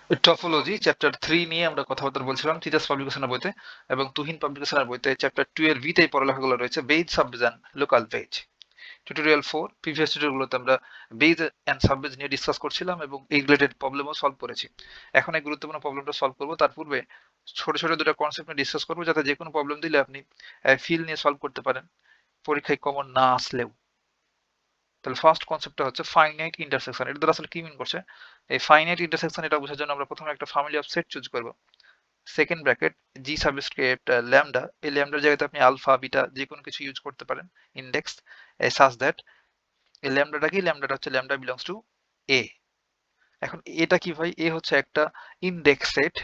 Topology chapter 3 নিয়ে আমরা কথাবার্তা বলছিলাম তিতাস পাবলিকেশনের বইতে, এবং তুহিন পাবলিকেশনের বইতে চ্যাপ্টার 2 এর ভিতেই পড়ালেখাগুলো রয়েছে, base subbase and local base. Tutorial 4 previous টিউটোরিয়ালগুলোতে আমরা বেজ অ্যান্ড সাববেজ নিয়ে ডিসকাস করছিলাম এবং এই রিলেটেড প্রবলেমও সলভ করেছি। এখন এই গুরুত্বপূর্ণ প্রবলেমটা সলভ করব, তার পূর্বে ছোট ছোট দুটো কনসেপ্ট নিয়ে ডিসকাস করবো, যাতে যে কোনো প্রবলেম দিলে আপনি ফিল নিয়ে সলভ করতে পারেন, পরীক্ষায় কমন না আসলেও। তাহলে ফার্স্ট কনসেপ্টটা হচ্ছে ফাইনাইট ইন্টারসেকশন। এটা দ্বারা আসলে কি মিন করছে? এই ফাইনাইট ইন্টারসেকশন এটা বোঝার জন্য আমরা প্রথমে একটা ফ্যামিলি অফ সেট চুজ করব। Second bracket G subscript lambda, এই ল্যামডার জায়গাতে আপনি আলফা বিটা যে কোনো কিছু ইউজ করতে পারেন, ইন্ডেক্স সাজ দ্যাট এই ল্যামডাটা কি, ল্যামডাটা হচ্ছে ল্যামডা বিলংস টু এ। এখন এটা কি ভাই? এ হচ্ছে একটা ইন্ডেক্স সেট।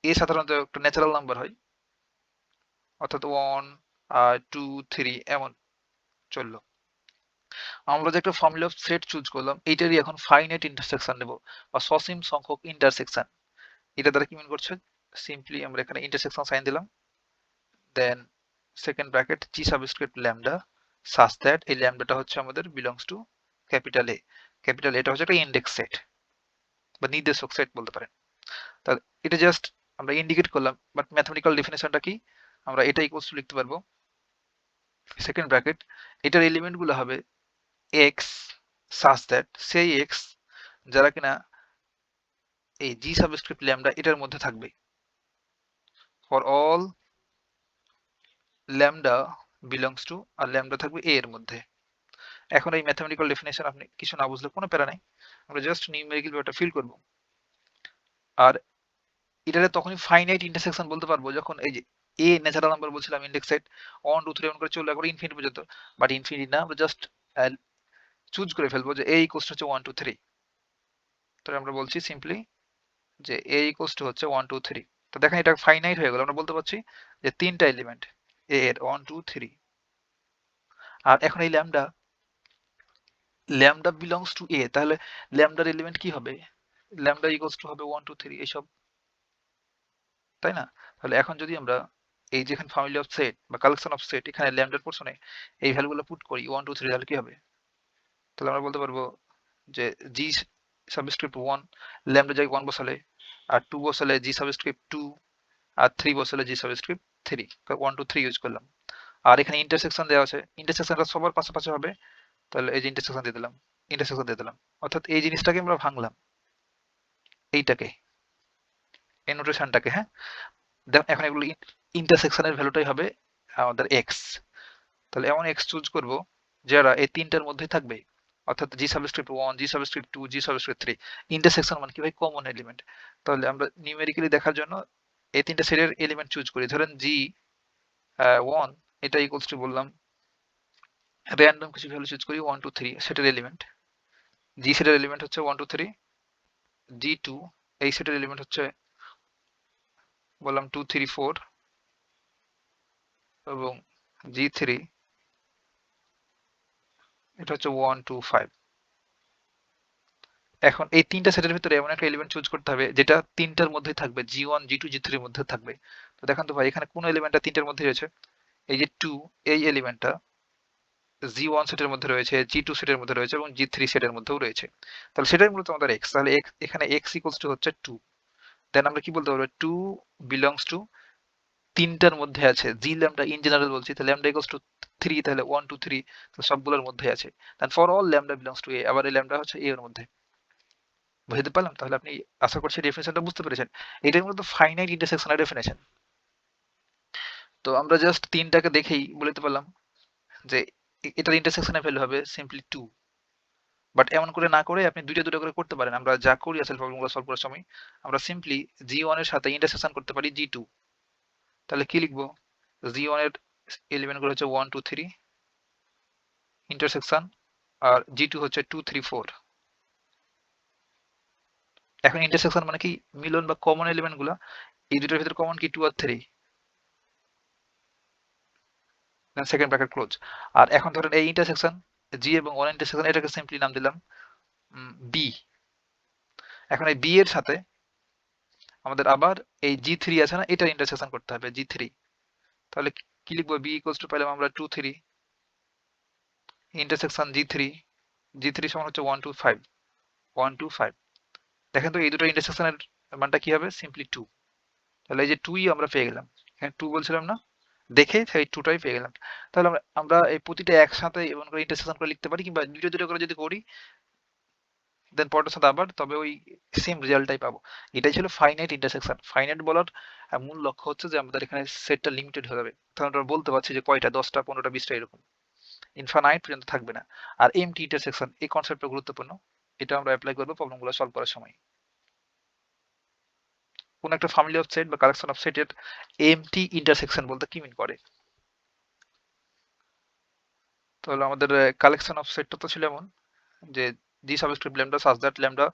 এ সাধারণত একটা ন্যাচারাল নাম্বার হয়, অর্থাৎ 1 2 3 এমন চললো। আমরা যে একটা ফর্মুলা অফ সেট চুজ করলাম, এইটারই এখন ফাইনাইট ইন্টারসেকশন নেব, বা সসীম সংখ্যক ইন্টারসেকশন। এটা দ্বারা কি মিন করছে? সিম্পলি আমরা এখানে ইন্টারসেকশন সাইন দিলাম, then second bracket G subscript lambda such that এই ল্যামডাটা হচ্ছে আমাদের belongs to capital A. Capital এটা হচ্ছে একটা ইন্ডেক্স সেট বা নির্দেশক সেট বলতে পারেন। তা এটা জাস্ট আমরা ইন্ডিকেট করলাম, বাট ম্যাথমেটিক্যাল ডেফিনেশনটা কি? আমরা এটা ইকুয়ালস টু লিখতে পারবো সেকেন্ড ব্র্যাকেট এটার এলিমেন্ট গুলো হবে এক্স সাজ দ্যাট সেই এক্স যারা কিনা এই জি সাবস্ক্রিপ্ট ল্যামডা এটার মধ্যে থাকবে, for all lambda belongs to, আর ল্যামডা থাকবে এ এর মধ্যে। এখন এই ম্যাথমেটিক্যাল ডেফিনেশন আপনি কিছু না বুঝলে কোনো প্যারা নাই, আমরা জাস্ট নিউমেরিক্যাল ব্যাপারটা ফিল করব। আর এটারে তখনই ফাইনাইট ইন্টারসেকশন বলতে পারবো যখন এই যে এ ন্যাচারাল নাম্বার বলছিলাম, ইন্ডেক্স সেট 1 2 3 এমন করে চলে একবার ইনফিনিটি পর্যন্ত, বাট ইনফিনিটি না, আমরা জাস্ট চুজ করে ফেলবো যে এ ইকুয়ালস টু হচ্ছে 1 2 3। তাহলে আমরা বলছি সিম্পলি যে এ ইকুয়ালস টু হচ্ছে 1 2 3। তো দেখেন এটা ফাইনাইট হয়ে গেল, আমরা বলতে পারছি যে তিনটা এলিমেন্ট এ এর 1 2 3। আর এখন এই ল্যামডা, ল্যামডা বিলংস টু এ, তাহলে ল্যামডার এলিমেন্ট কি হবে? ল্যামডা ইকুয়ালস টু হবে 1 2 3 এইসব, তাই না? তাহলে এখন যদি আমরা এই যেখানে ফ্যামিলি অফ সেট বা কালেকশন অফ সেট, এখানে ল্যামডার পোর্শনে এই ভ্যালুগুলো পুট করি 1 2 3, তাহলে কি হবে? তাহলে আমরা বলতে পারবো যে জি সাবস্ক্রিপ্ট 1 ল্যামডা জায়গায় 1 বসালে, আর 2 বসালে জি সাবস্ক্রিপ্ট 2, আর 3 বসালে জি সাবস্ক্রিপ্ট 3, 1 2 3 ইউজ করলাম। আর এখানে ইন্টারসেকশন দেওয়া আছে, ইন্টারসেকশনটা সবার পাশাপাশি হবে, তাহলে এই যে ইন্টারসেকশন দিয়ে দিলাম, ইন্টারসেকশন দিয়ে দিলাম, অর্থাৎ এই জিনিসটাকে আমরা ভাঙলাম, এইটাকে, এই নোটেশনটাকে। হ্যাঁ, এখন এগুলো ইন্টারসেকশনের ভ্যালুটাই হবে আমাদের এক্স। তাহলে এমন এক্স চুজ করব যারা এই তিনটার মধ্যে থাকবে, অর্থাৎ জি সাবস্ক্রিপ্ট 1 জি সাবস্ক্রিপ্ট 2 জি সাবস্ক্রিপ্ট 3। ইন্টারসেকশন মানে কি ভাই? Common element. তাহলে আমরা নিউমেরিক্যালি দেখার জন্য এই তিনটা সেটের এলিমেন্ট চুজ করি। ধরেন জি 1 এটা ইকুয়ালস টু বললাম র্যান্ডম কিছু ভ্যালু চুজ করি 1 2 3 সেটের এলিমেন্ট। জি সেটের এলিমেন্ট হচ্ছে 1 2 3। জি 2 এই সেটের এলিমেন্ট হচ্ছে বললাম 2 3 4, এবং জি 3 এটা হচ্ছে 1 2 5। এখন এই তিনটা সেটের ভিতরে এমন একটা এলিমেন্ট চুজ করতে হবে যেটা তিনটার মধ্যে থাকবে, জি ওয়ান জি টু জি থ্রির মধ্যে থাকবে। তো দেখেন তো ভাই এখানে কোন এলিমেন্টটা তিনটার মধ্যে রয়েছে? এই যে 2, এই এলিমেন্টটা জি ওয়ান সেটের মধ্যে রয়েছে, জি টু সেটের মধ্যে রয়েছে, এবং জি থ্রি সেটের মধ্যেও রয়েছে। তাহলে সেটাই মূলত আমাদের এক্স। তাহলে এখানে এক্স ইকুয়ালস টু হচ্ছে 2। দেন আমরা কি বলতে পারবো? 2 বিলংস টু তিনটার মধ্যে আছে, জি ল্যামডা ইন জেনারেল বলছি, তাহলে ল্যামডা ইকুয়ালস টু 3, তাহলে 1 2 3, তাহলে সবগুলোর মধ্যে আছে। Then for all lambda belongs to A, আবার এই ল্যামডা হচ্ছে এ এর মধ্যে। বুঝতে পারলাম? তাহলে আপনি আশা করছি ডেফিনেশনটা বুঝতে পেরেছেন। এটাই মূলত ফাইনাইট ইন্টারসেকশনের ডেফিনেশন। তো আমরা জাস্ট তিনটাকে দেখেই বলতে পারলাম যে এটার ইন্টারসেকশনের ভ্যালু হবে সিম্পলি 2। বাট এমন করে না করে আপনি দুইটা দুটো করে করতে পারেন। আমরা যা করি আসলে প্রবলেমগুলো সলভ করার সময়, আমরা সিম্পলি জি ওয়ান এর সাথে ইন্টারসেকশন করতে পারি জি টু। তাহলে কি লিখবো? জি ওয়ান এর এলিমেন্ট গুলো হচ্ছে 1 2 3 ইন্টারসেকশন, আর জি টু হচ্ছে 2 3 4। এখন ইন্টারসেকশন মানে কি? মিলন বা কমন এলিমেন্ট গুলা, এই দুটোর ভিতরে কমন কি 2 আর 3, দেন সেকেন্ড ব্র্যাকেট ক্লোজ। আর এখন ধরেন এই ইন্টারসেকশন জি এবং ওয়ান ইন্টারসেকশন, এটাকে সিম্পলি নাম দিলাম বি। এখন এই বি এর সাথে আমাদের আবার এই জি থ্রি আছে না, এটার ইন্টারসেকশন করতে হবে জি থ্রি। তাহলে কি লিখবো? বি ইকুয়ালস টু পাইলাম আমরা 2 3 ইন্টারসেকশন জি থ্রি, জি থ্রি সমান হচ্ছে 1 2 5, 1 2 5। দেখেন তো এই দুটো ইন্টারসেকশনের মানটা কি হবে? সিম্পলি 2। তাহলে এই যে 2ই আমরা পেয়ে গেলাম। এখানে 2 বলছিলাম না? দেখে সেই 2টাই পেয়ে গেলাম। তাহলে আমরা আমরা এই প্রতিটা একসাথে এমন করে ইন্টারসেকশন করে লিখতে পারি, কিংবা দুটো দুটো করে যদি করি দেন পরেরটার সাথে আবার, তবে ওই সেম রেজাল্টটাই পাবো। এটাই ছিল ফাইনাইট ইন্টারসেকশন। ফাইনাইট বলার মূল লক্ষ্য হচ্ছে যে আমাদের এখানে সেটটা লিমিটেড হয়ে যাবে। তখন আমরা বলতে পারছি যে কয়টা, 10টা, 15টা, 20টা এরকম। ইনফানাইট পর্যন্ত থাকবে না। আর এমটি ইন্টারসেকশন এই কনসেপ্টটা গুরুত্বপূর্ণ। এটা আমরা অ্যাপ্লাই করবো প্রবলেমগুলো সলভ করার সময়। কোন একটা ফ্যামিলি অফ সেট বা কালেকশন অফ সেটের এমটি ইন্টারসেকশন বলতে কি মিন করে? তাহলে আমাদের কালেকশন অফ সেটটা তো ছিল এমন যে G subscript lambda such that lambda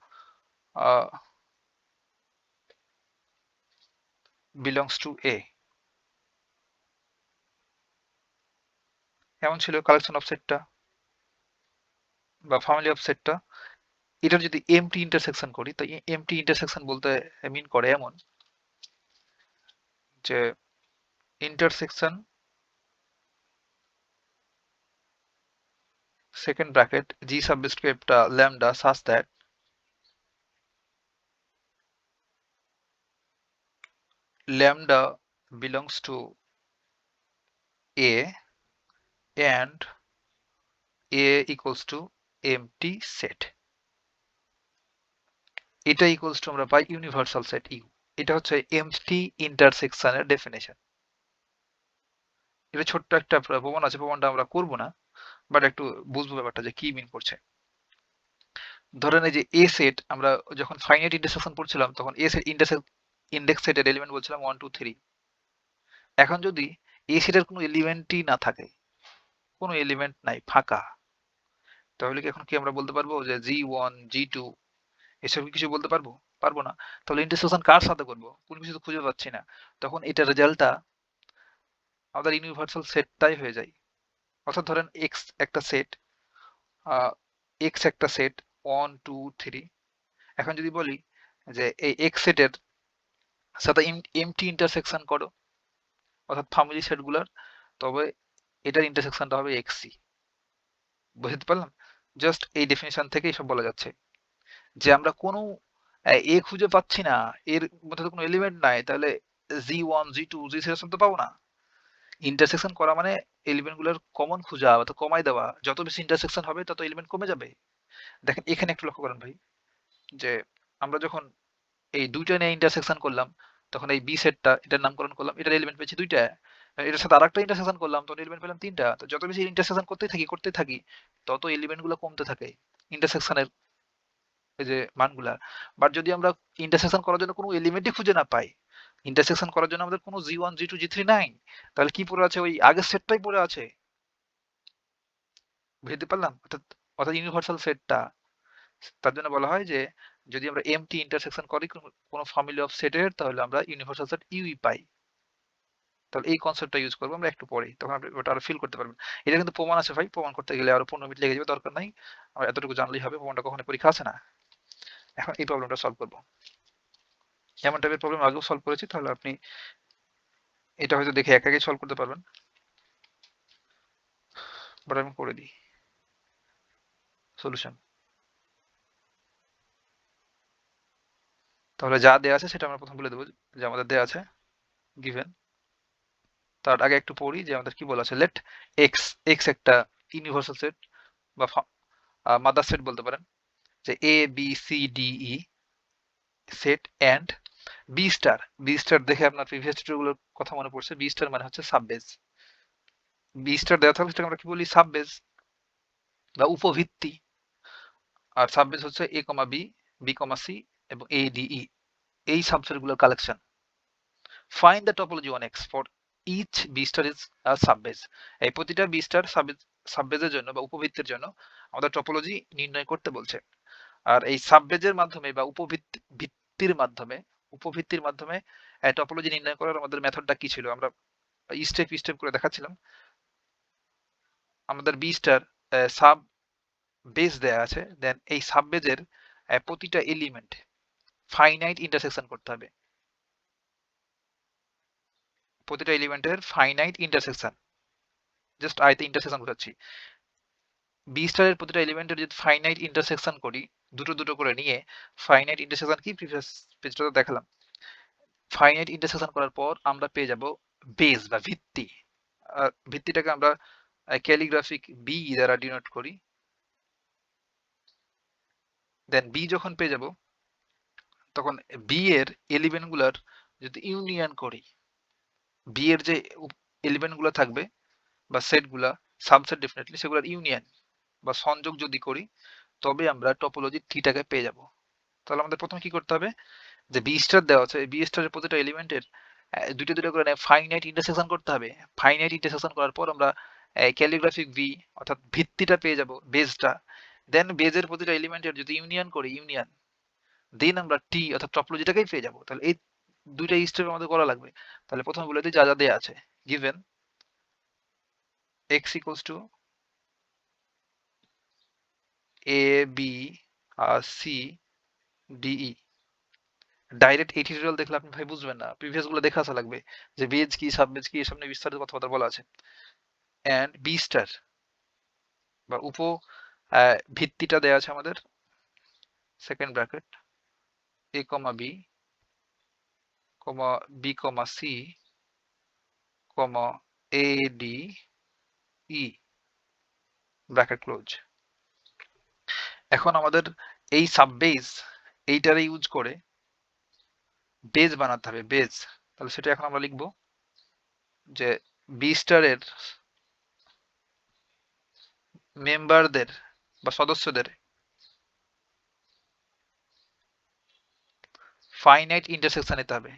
belongs to A, এমন ছিল কালেকশন অফ সেটটা বা ফ্যামিলি অফ সেটটা। এটার যদি এমটি ইন্টারসেকশন করি, তো এমটি ইন্টারসেকশন বলতে মিন করে এমন যে intersection second bracket G subscript lambda such that lambda belongs to A and A equals to empty set. এটা ইকুয়ালস টু আমরা পাই ইউনিভার্সাল সেট ইউ। এটা হচ্ছে এমটি ইন্টারসেকশনের ডেফিনেশন। এটা ছোট্ট একটা প্রমাণ আছে, প্রমাণটা আমরা করব না, বাট একটু বুঝবো ব্যাপারটা যে কি মিন করছে। ধরেন এই যে এ সেট, আমরা যখন ফাইনাইট ইন্টারসেকশন পড়ছিলাম তখন এ সেট ইন্ডেক্স সেটের এলিমেন্ট বলছিলাম 1 2 3। এখন যদি এ সেটের কোনো এলিমেন্টই না থাকে, কোনো এলিমেন্ট নাই, ফাঁকা, তাহলে কি এখন কি আমরা বলতে পারবো যে জি1 জি2 এসব কিছু বলতে পারবো? পারবো না। তাহলে ইন্টারসেকশন কার সাথে করবো? কোনো কিছু তো খুঁজে পাচ্ছি না। তখন এটা রেজাল্টটা আমাদের ইউনিভার্সাল সেটটাই হয়ে যায়। অর্থাৎ ধরেন এক্স একটা সেট, এক্স একটা সেট 1 2 3। এখন যদি বলি যে এই এক্স সেটের সাথে এমটি ইন্টারসেকশন করো, অর্থাৎ ফ্যামিলি সেটগুলোর, তবে এটার ইন্টারসেকশনটা হবে এক্সি। বুঝতে পারলাম? জাস্ট এই ডেফিনেশন থেকে এসব বলা যাচ্ছে যে আমরা কোনো এ খুঁজে পাচ্ছি না, এর মধ্যে তো কোনো এলিমেন্ট নাই, তাহলে জি1 জি2 জি3 তো পাবো না। ইন্টারসেকশন করা মানে এলিমেন্ট গুলোর কমন খোঁজা অথবা কমাই দেওয়া। যত বেশি ইন্টারসেকশন হবে তত এলিমেন্ট কমে যাবে। দেখেন এখানে একটু লক্ষ্য করেন ভাই, যে আমরা যখন এই দুইটা নিয়ে ইন্টারসেকশন করলাম, তখন এই বি সেটটা এটার নামকরণ করলাম, এটার এলিমেন্ট পেয়েছি দুইটা। এটার সাথে আরেকটা ইন্টারসেকশন করলাম, তখন এলিমেন্ট পেলাম তিনটা। তো যত বেশি ইন্টারসেকশন করতে থাকি তত এলিমেন্ট গুলো কমতে থাকে ইন্টারসেকশনের এই যে মানগুলা। বাট যদি আমরা ইন্টারসেকশন করার জন্য কোনো এলিমেন্টই খুঁজে না পাই, ইন্টারসেকশন করার জন্য আমাদের কোনো জি1 জি2 জি3 নাই, তাহলে কি পড়ে আছে? ওই আগের সেটটাই পড়ে আছে। বুঝতে পারলাম? অর্থাৎ অর্থাৎ ইউনিভার্সাল সেটটা, তার জন্য বলা হয় যে যদি আমরা এমটি ইন্টারসেকশন করি কোনো ফ্যামিলি অফ সেটের, তাহলে আমরা ইউনিভার্সাল সেট ইউই পাই। তাহলে এই কনসেপ্টটা ইউজ করবো আমরা একটু পরেই, তখন আপনি ওটা আরো ফিল করতে পারবেন। এটা কিন্তু প্রমাণ আছে ভাই, প্রমাণ করতে গেলে আরো 15 মিনিট লেগে যাবে, দরকার নাই। আমরা এতটুকু জানলেই হবে, প্রমাণটা কখনো পরীক্ষা আছে না। এখন এই প্রবলেমটা সলভ করবো। এমন টাইপের প্রবলেম আগেও সলভ করেছি, তাহলে আপনি এটা হয়তো দেখে একা একাই সলভ করতে পারবেন, বাট আমি করে দিই সলিউশন। তাহলে যা দেয়া আছে সেটা আমরা প্রথম বলে দেবো, যে আমাদের দেয়া আছে গিভেন। তার আগে একটু পড়ি যে আমাদের কি বলা আছে। লেট এক্স, এক্স একটা ইউনিভার্সাল সেট বা মাদার সেট বলতে পারেন, যে A B C D E set and B star. B star দেখে আপনার প্রিভিয়াস টিউটোরিয়ালগুলোর কথা মনে পড়ছে। বি স্টার মানে হচ্ছে সাববেজ। বি স্টার দেওয়া থাকলে সেটাকে আমরা কি বলি? সাববেজ বা উপভিত্তি। আর সাববেজ হচ্ছে A comma B, B comma C এবং এ ডি ই, এই সাবসেটগুলোর collection. Find the topology on X for each B star is a subbase. এই প্রতিটা বি স্টার সাববেজের জন্য বা উপভিত্তির জন্য আমাদের টপোলজি নির্ণয় করতে বলছে। আর এই সাববেজের মাধ্যমে বা উপভিত্তির মাধ্যমে টপোলজি নির্ণয় করার আমাদের মেথডটা কি ছিল? আমরা স্টেপ স্টেপ করে দেখাচ্ছিলাম। আমাদের বি স্টার সাব বেজ দেয়া আছে, দেন এই সাব বেজের প্রতিটা এলিমেন্ট ফাইনাইট ইন্টারসেকশন করতে হবে। প্রতিটা এলিমেন্টের ফাইনাইট ইন্টারসেকশন, জাস্ট আইতে ইন্টারসেকশন বোঝাচ্ছি। বি স্টারের প্রতিটা এলিমেন্টের যদি ফাইনাইট ইন্টারসেকশন করি, দুটো দুটো করে নিয়ে, ফাইনাইট ইন্টারসেকশন কি প্রিভিয়াস পেজটাতে দেখালাম, ফাইনাইট ইন্টারসেকশন করার পর আমরা পেয়ে যাব বেস বা ভিত্তি। ভিত্তিটাকে আমরা ক্যালিগ্রাফিক বি দ্বারা ডিনোট করি। দেন বি যখন পেয়ে যাব, তখন বি এর এলিমেন্ট গুলার যদি ইউনিয়ন করি, বি এর যে এলিমেন্ট গুলা থাকবে বা সেট গুলা, সাবসেট ডেফিনেটলি, সেগুলোর ইউনিয়ন বা সংযোগ যদি করি, তবে আমরা টপোলজি ট্রিটাকে পেয়ে যাব। তাহলে আমাদের প্রথমে কি করতে হবে, যে বি স্টার দেওয়া আছে, বি স্টারের প্রতিটা এলিমেন্টের দুটো দুটো করে ফাইনাইট ইন্টারসেকশন করতে হবে। ফাইনাইট ইন্টারসেকশন করার পর আমরা ক্যালিগ্রাফিক ভি অর্থাৎ ভিত্তিটা পেয়ে যাব, বেসটা। দেন বেজের প্রতিটা এলিমেন্টের যদি ইউনিয়ন করি, ইউনিয়ন, দেন আমরা টি অর্থাৎ টপোলজিটাকেই পেয়ে যাব। তাহলে এই দুইটা স্টেপ আমাদের করা লাগবে। তাহলে প্রথমে বলে দিই যা যা দেওয়া আছে। Given x equals to a b c d e। Direct এই টিউটোরিয়াল দেখলে আপনি ভাই বুঝবেন না, প্রিভিয়াস গুলো দেখা আসা লাগবে যে বেজ কি সাব বেজ কি, এসব নিয়ে বিস্তারিত কথাবার্তা বলা আছে। এন্ড বি স্টার বা ভিত্তিটা দেওয়া আছে আমাদের, second bracket a comma b comma b comma c comma a d e bracket close. এখন আমাদের এই সাব বেজ এইটারে ইউজ করে বেজ বানাতে হবে, বেজ। তাহলে সেটা এখন আমরা লিখবো যে বি স্টারের মেম্বারদের বা সদস্যদের ফাইনাইট ইন্টারসেকশন নিতে হবে,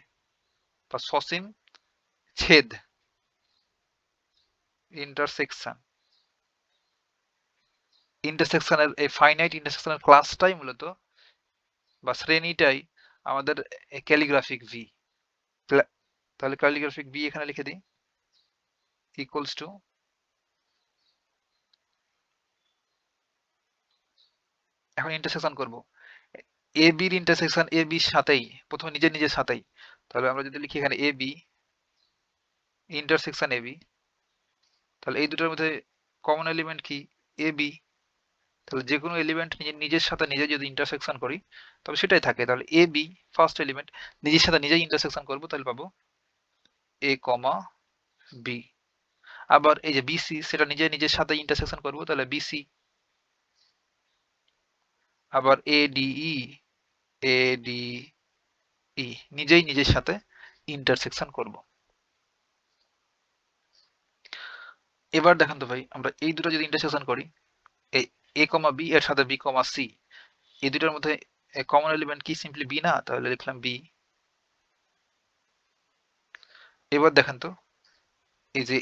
বা সসীম ছেদ, ইন্টারসেকশন। ইন্টারসেকশনের এই ফাইনাইট ইন্টারসেকশনের ক্লাসটাই মূলত বা শ্রেণীটাই আমাদের ক্যালিগ্রাফিক ভি। তাহলে ক্যালিগ্রাফিক ভি এখানে লিখে দিই ইকুয়ালস টু, এখন ইন্টারসেকশন করব এ বির ইন্টারসেকশন এ বির সাথেই, প্রথমে নিজের নিজের সাথেই। তাহলে আমরা যদি লিখি এখানে A B intersection A B, তাহলে এই দুটোর মধ্যে কমন এলিমেন্ট কি, এ বি। তাহলে যে কোনো এলিমেন্ট নিজের নিজের সাথে নিজে যদি ইন্টারসেকশন করি তবে সেটাই থাকে। তাহলে এ বি ফার্স্ট এলিমেন্ট নিজের সাথে নিজেই ইন্টারসেকশন করবো, তাহলে পাবো এ কমা বি। আবার এই যে বিসি, সেটা নিজে নিজের সাথে ইন্টারসেকশন করবো, তাহলে বিসি। আবার এ ডিই, এ ডিই নিজেই নিজের সাথে ইন্টারসেকশন করব। এবার দেখেন তো ভাই, আমরা এই দুটো যদি ইন্টারসেকশন করি, এই এ কমা বি এর সাথে বি কমা সি, এই দুটোর মধ্যে কমন এলিমেন্ট কি, সিম্পলি বি না? তাহলে লিখলাম বি। এবার দেখেন তো, এই যে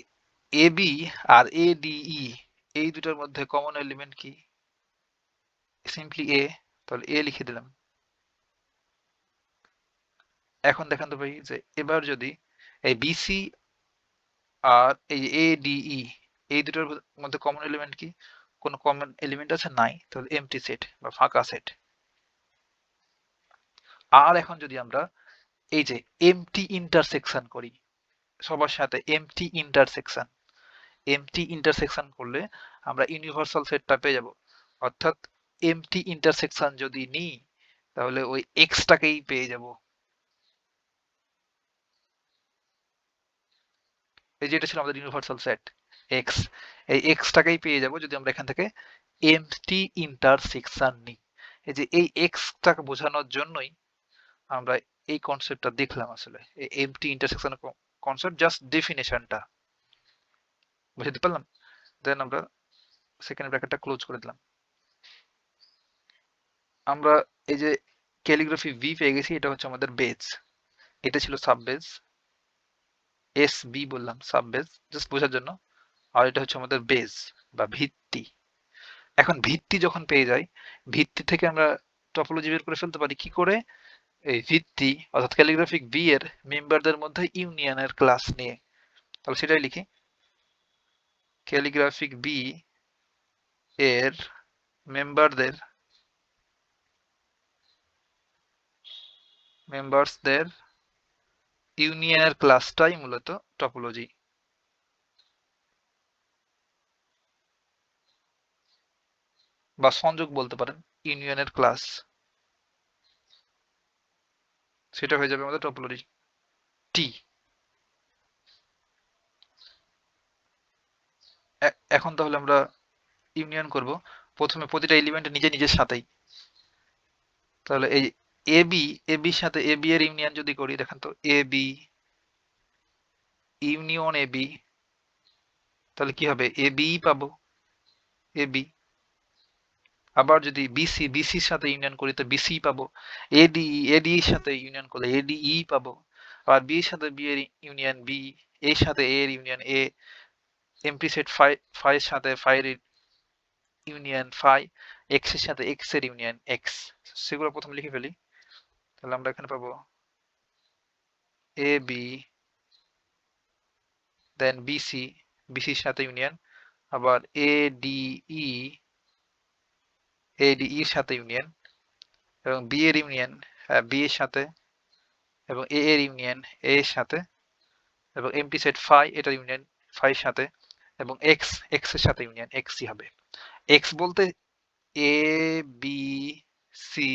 A B R A DE, এই দুটোর মধ্যে কমন এলিমেন্ট কি, সিম্পলি এ। তাহলে এ লিখে দিলাম। এখন দেখেন তো ভাই, যে এবার যদি এই বিসি আর এই এ ডিই, এই দুটোর মধ্যে কমন এলিমেন্ট কি, কোন কমন এলিমেন্ট আছে? নাই। তাহলে এমটি সেট বা ফাঁকা সেট। আর এখন যদি আমরা এই যে এমটি ইন্টারসেকশন করি সবার সাথে, এমটি ইন্টারসেকশন, এমটি ইন্টারসেকশন করলে আমরা ইউনিভার্সাল সেটটা পেয়ে যাব। অর্থাৎ এমটি ইন্টারসেকশন যদি নিই, তাহলে ওই এক্সটাকেই পেয়ে যাব। এই যে এটা ছিল আমাদের ইউনিভার্সাল সেট এক্স, এই এক্সটাকেই পেয়ে যাব যদি আমরা এখান থেকে এমটি ইন্টারসেকশন নিই। এই যে এই এক্সটাকে বোঝানোর জন্যই আমরা এই কনসেপ্টটা দেখলাম। আসলে এই এমটি ইন্টারসেকশন কনসেপ্ট জাস্ট ডেফিনেশনটা বুঝতে পারলাম। দেন আমরা সেকেন্ড ব্র্যাকেটটা ক্লোজ করে দিলাম। আমরা এই যে ক্যালিগ্রাফি ভি পেয়ে গেছি, এটা হচ্ছে আমাদের বেজ, এটা ছিল সাব বেজ, এস বি বললাম সাব বেজ জাস্ট বোঝার জন্য। আর এটা হচ্ছে আমাদের বেজ বা ভিত্তি। এখন ভিত্তি যখন পেয়ে যাই, ভিত্তি থেকে আমরা টপোলজি বের করে ফেলতে পারি কি করে, এই ভিত্তি অর্থাৎ ক্যালিগ্রাফিক বি এর মেম্বারদের মধ্যে ইউনিয়নের ক্লাস নিয়ে। তাহলে সেটাই লিখি, ক্যালিগ্রাফিক বি এর মেম্বারদের মেম্বার্সদের ইউনিয়নের ক্লাসটাই মূলত টপোলজি। বা সংযোগ বলতে পারেন, ইউনিয়নের ক্লাস, সেটা হয়ে যাবে আমাদের টপোলজি টি। এখন তাহলে আমরা ইউনিয়ন করব প্রথমে প্রতিটা এলিমেন্ট নিজে নিজের সাথেই। তাহলে এই এবির সাথে এবি এর ইউনিয়ন যদি করি, দেখেন তো এবি ইউনিয়ন এবি, তাহলে কি হবে, এবি পাবো, এবি। আবার যদি বিসির সাথে ইউনিয়ন করি তো বিসি পাবো। এডি এর সাথে ইউনিয়ন করলে এডিই পাবো। আবার বি এর সাথে বি এর ইউনিয়ন বি, এর সাথে এ এর union A, empty set phi এর সাথে ফাই এর ইউনিয়ন ফাই, এক্স এর সাথে এক্স এর ইউনিয়ন এক্স। সেগুলো প্রথমে লিখে ফেলি। তাহলে আমরা এখানে পাবো এ বি, দেন বিসি, বিসির সাথে ইউনিয়ন, আবার এডিই, এডিই এর সাথে ইউনিয়ন, এবং বি এর ইউনিয়ন বি এর সাথে, এবং এ এর ইউনিয়ন এ এর সাথে, এবং এমপি সেট ফাই এটার ইউনিয়ন ফাই এর সাথে, এবং এক্স এক্স এর সাথে ইউনিয়ন এক্সই হবে। এক্স বলতে এ বি সি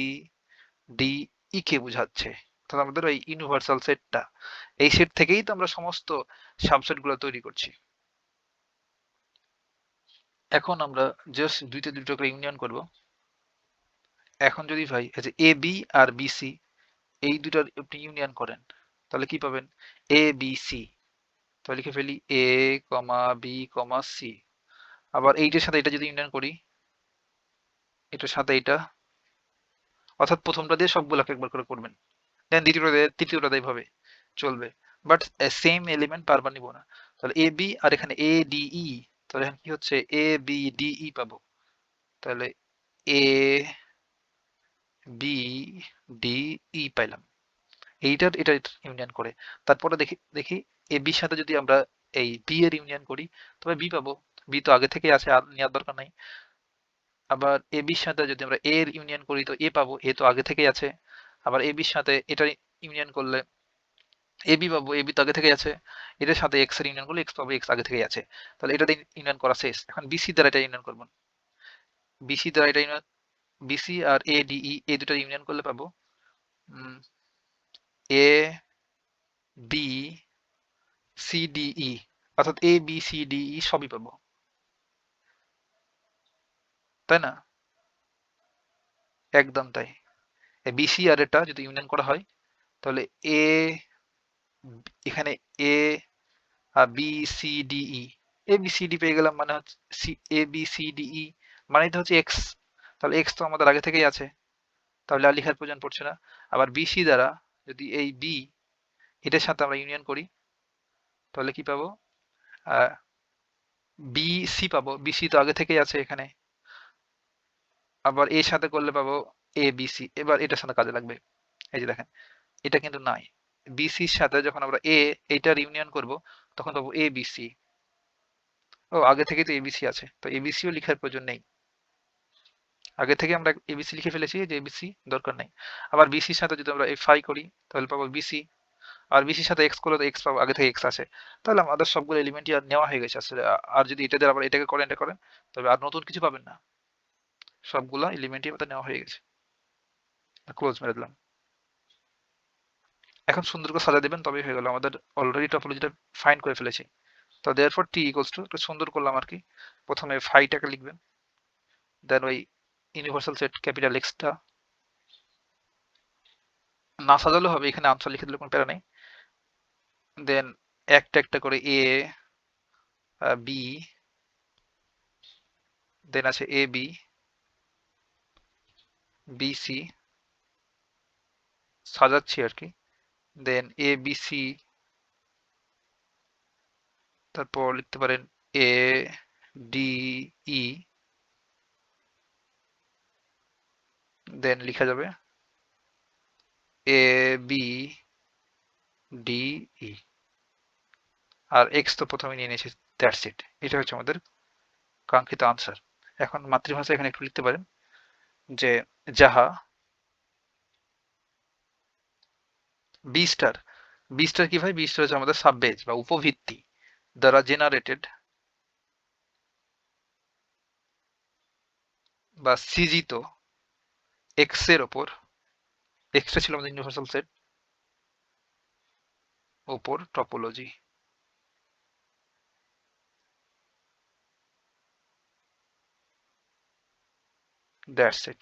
ডি ই কে বোঝাচ্ছে, অর্থাৎ আমাদের ওই ইউনিভার্সাল সেটটা, এই সেট থেকেই তো আমরা সমস্ত সাবসেট গুলো তৈরি করছি। এখন আমরা জাস্ট দুটো করে ইউনিয়ন করব। এখন যদি ভাই এই যে এ বি আর বিসি এই দুটার আপনি ইউনিয়ন করেন, তাহলে কি পাবেন, এ বি সি। তাহলে লিখে ফেলি এ কমা বি কমা সি। আবার এইটার সাথে এটা যদি ইউনিয়ন করি, এটার সাথে এটা, অর্থাৎ প্রথমটা দিয়ে সবগুলোকে একবার করে করবেন, দেন দ্বিতীয়টা দিয়ে তৃতীয়টা দিয়ে এইভাবে চলবে, বাট সেম এলিমেন্ট বারবার নিব না। তাহলে এ বি আর এখানে এ ডিই, তাহলে এখানে কি হচ্ছে এ বি ডিই পাবো। তাহলে এ বি ডিই পাইলাম, এইটার এটা ইউনিয়ন করে। তারপরে দেখি দেখি এ বির সাথে যদি আমরা এই বি এর ইউনিয়ন করি, তবে বি পাবো। বি তো আগে থেকে আছে, আর নেওয়ার দরকার নাই। আবার এ বির সাথে যদি আমরা এ এর ইউনিয়ন করি তো এ পাবো, এ তো আগে থেকেই আছে। আবার এ বির সাথে এটা ইউনিয়ন করলে এ বি পাবো, এ বি তো আগে থেকেই আছে। এটার সাথে এক্স এর ইউনিয়ন করলে এক্স পাবো, এক্স আগে থেকেই আছে। তাহলে এটা দিয়ে ইউনিয়ন করা শেষ। এখন বিসি দ্বারা এটা ইউনিয়ন করবো, বিসি দ্বারা এটা ইউনিয়ন, বিসি আর এ ডিই এই দুটো ইউনিয়ন করলে পাবো এ বি সি ডি ই, অর্থাৎ এ বি সি ডি ই সবই পাবো, তাই না? একদম তাই। বিসি আর এটা যদি ইউনিয়ন করা হয়, তাহলে এ, এখানে এ বি সি ডি ই, এ বি সি ডি পেয়ে গেলাম, মানে হচ্ছে এ বি সি ডি ই মানে তো হচ্ছে এক্স। তাহলে এক্স তো আমাদের আগে থেকেই আছে, তাহলে আর লেখার প্রয়োজন পড়ছে না। আবার বিসি দ্বারা যদি এই বি এটার সাথে আমরা ইউনিয়ন করি, তাহলে কি পাবো, বি সি পাবো, বিসি তো আগে থেকেই আছে এখানে। আবার এর সাথে করলে পাবো এ বি সি, এবার এটার সাথে কাজে লাগবে। এই যে দেখেন, এটা কিন্তু নাই। বিসির সাথে যখন আমরা এইটার ইউনিয়ন করব, তখন পাবো এ বি সি। ও আগে থেকেই তো এবিসি আছে, তো এবিসিও লেখার প্রয়োজন নেই, আগে থেকে আমরা এবিসি লিখে ফেলেছি, যে এবিসি দরকার নেই। আবার বিসির সাথে যদি আমরা এই ফাই করি, তাহলে পাবো বিসি। আর বিসির সাথে এক্স করলে তো এক্স পাবো, আগে থেকে এক্স আছে। তাহলে আমাদের সবগুলো এলিমেন্টই আর নেওয়া হয়ে গেছে আসলে। আর যদি এটা দিয়ে আবার এটাকে করেন, এটা করেন, তবে আর নতুন কিছু পাবেন না, সবগুলা এলিমেন্টই আমাদের নেওয়া হয়ে গেছে। ক্লোজ মেরে দিলাম। এখন সুন্দর করে সাজা দিবেন, তবেই হয়ে গেল। আমাদের অলরেডি টপোলজিটা ফাইন্ড করে ফেলেছি। তো দেয়ারফর টি ইকুয়ালস টু, একটু সুন্দর করলাম আর কি। প্রথমে ফাইটাকে লিখবেন, দেন ওই ইউনিভার্সাল সেট ক্যাপিটাল এক্সটা, না সাজালেও হবে, এখানে আনসার লিখে দিলে কোনো প্যারা নেই। দেন একটা একটা করে এ বি, দেন আছে এ বি বি সি, সাজাচ্ছি আর কি। দেন এ বি সি, তারপর লিখতে পারেন এ ডি ই, দেন লিখা যাবে A B D E, R x তো প্রথমে নিয়ে নিয়েছি, দ্যাটস ইট। এটা হচ্ছে আমাদের কাঙ্ক্ষিত আনসার। এখন মাতৃভাষা এখানে একটু লিখতে পারেন যে যাহা বি স্টার, বি স্টার কি ভাই, বি স্টার হচ্ছে আমাদের সাববেজ বা উপভিত্তি দ্বারা জেনারেটেড বা সিজিত এক্স এর ওপর, এক্সটা ছিল আমাদের ইউনিভার্সাল সেট, ওপর টপোলজি। That's it.